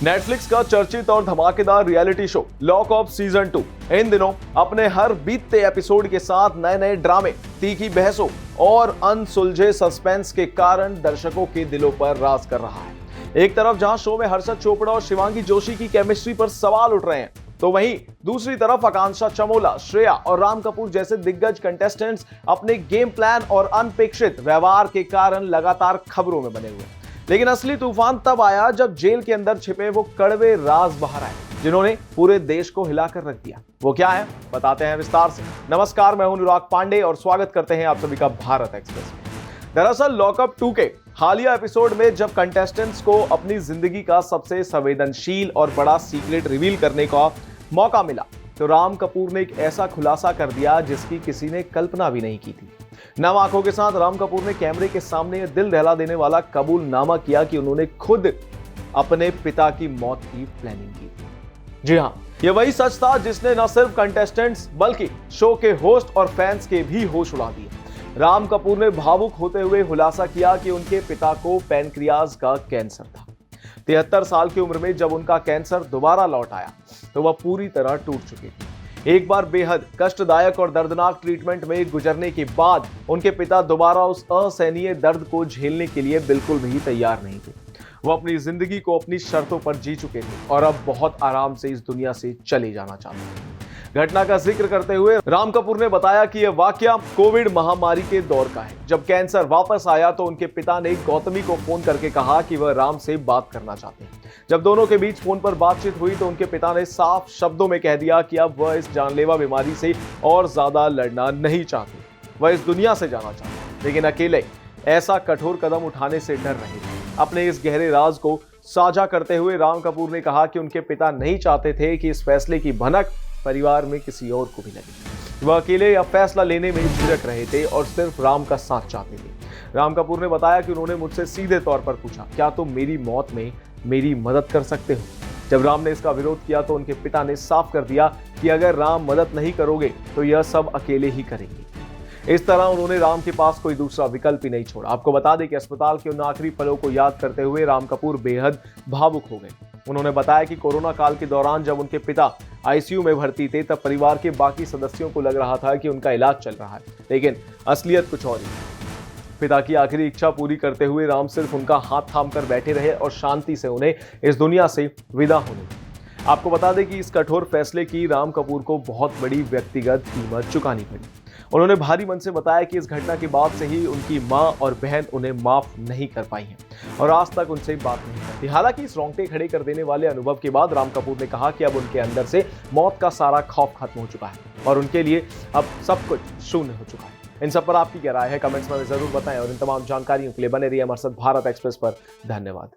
Netflix का चर्चित और धमाकेदार reality show lock off season 2 इन दिनों अपने हर बीतते एपिसोड के साथ नए नए ड्रामे, तीखी बहसों और अनसुलझे सस्पेंस के कारण दर्शकों के दिलों पर राज कर रहा है। एक तरफ जहां शो में हर्षद चोपड़ा और शिवांगी जोशी की केमिस्ट्री पर सवाल उठ रहे हैं, तो वहीं दूसरी तरफ आकांक्षा चमोला, श्रेया और राम कपूर जैसे दिग्गज कंटेस्टेंट्स अपने गेम प्लान और अनपेक्षित व्यवहार के कारण लगातार खबरों में बने हुए हैं। लेकिन असली तूफान तब आया जब जेल के अंदर छिपे वो कड़वे राज बाहर आए, जिन्होंने पूरे देश को हिलाकर रख दिया। वो क्या है, बताते हैं विस्तार से। नमस्कार, मैं हूं अनुराग पांडे और स्वागत करते हैं आप सभी का भारत एक्सप्रेस में। दरअसल लॉकअप 2 के हालिया एपिसोड में जब कंटेस्टेंट्स को अपनी जिंदगी का सबसे संवेदनशील और बड़ा सीक्रेट रिवील करने का मौका मिला, तो राम कपूर ने एक ऐसा खुलासा कर दिया जिसकी किसी ने कल्पना भी नहीं की थी। नम आंखों के साथ राम कपूर ने कैमरे के सामने यह दिल दहला देने वाला कबूलनामा किया कि उन्होंने खुद अपने पिता की मौत की प्लानिंग की। जी हां, यह वही सच था जिसने न सिर्फ कंटेस्टेंट्स बल्कि शो के होस्ट और फैंस के भी होश उड़ा दिए। राम कपूर ने भावुक होते हुए खुलासा किया कि उनके पिता को पैनक्रियाज का कैंसर था। 73 साल की उम्र में जब उनका कैंसर दोबारा लौट आया तो वह पूरी तरह टूट चुके थे। एक बार बेहद कष्टदायक और दर्दनाक ट्रीटमेंट में गुजरने के बाद उनके पिता दोबारा उस असहनीय दर्द को झेलने के लिए बिल्कुल भी तैयार नहीं थे। वो अपनी जिंदगी को अपनी शर्तों पर जी चुके थे और अब बहुत आराम से इस दुनिया से चले जाना चाहते थे। घटना का जिक्र करते हुए राम कपूर ने बताया कि यह वाकया कोविड महामारी के दौर का है। जब कैंसर वापस आया तो उनके पिता ने गौतमी को फोन करके कहा कि वह राम से बात करना चाहते हैं। जब दोनों के बीच फोन पर बातचीत हुई तो उनके पिता ने साफ शब्दों में कह दिया कि अब वह इस जानलेवा बीमारी से और ज्यादा लड़ना नहीं चाहते, वह इस दुनिया से जाना चाहते, लेकिन अकेले ऐसा कठोर कदम उठाने से डर रहे थे। अपने इस गहरे राज को साझा करते हुए राम कपूर ने कहा कि उनके पिता नहीं चाहते थे कि इस फैसले की भनक परिवार में किसी और को भी लगे। वह अकेले यह फैसला लेने में झिझक रहे थे और सिर्फ राम का साथ चाहते थे। राम कपूर ने बताया कि उन्होंने मुझसे सीधे तौर पर पूछा, क्या तुम मेरी मौत में मेरी मदद कर सकते हो? जब राम ने इसका विरोध किया तो उनके पिता ने साफ कर दिया कि अगर राम मदद नहीं करोगे तो यह सब अकेले ही करेंगे। इस तरह उन्होंने राम के पास कोई दूसरा विकल्प ही नहीं छोड़ा। आपको बता दें कि अस्पताल के उन आखिरी पलों को याद करते हुए राम कपूर बेहद भावुक हो गए। उन्होंने बताया कि कोरोना काल के दौरान जब उनके पिता आईसीयू में भर्ती थे तब परिवार के बाकी सदस्यों को लग रहा था कि उनका इलाज चल रहा है, लेकिन असलियत कुछ और ही। पिता की आखिरी इच्छा पूरी करते हुए राम सिर्फ उनका हाथ थामकर बैठे रहे और शांति से उन्हें इस दुनिया से विदा होने दी। आपको बता दें कि इस कठोर फैसले की राम कपूर को बहुत बड़ी व्यक्तिगत कीमत चुकानी पड़ी। उन्होंने भारी मन से बताया कि इस घटना के बाद से ही उनकी मां और बहन उन्हें माफ नहीं कर पाई हैं और आज तक उनसे बात नहीं करती। हालांकि इस रोंगटे खड़े कर देने वाले अनुभव के बाद राम कपूर ने कहा कि अब उनके अंदर से मौत का सारा खौफ खत्म हो चुका है और उनके लिए अब सब कुछ शून्य हो चुका है। इन सब पर आपकी क्या राय है, कमेंट्स में जरूर बताएं और इन तमाम जानकारियों के लिए बने रहिए हमारे साथ भारत एक्सप्रेस पर। धन्यवाद।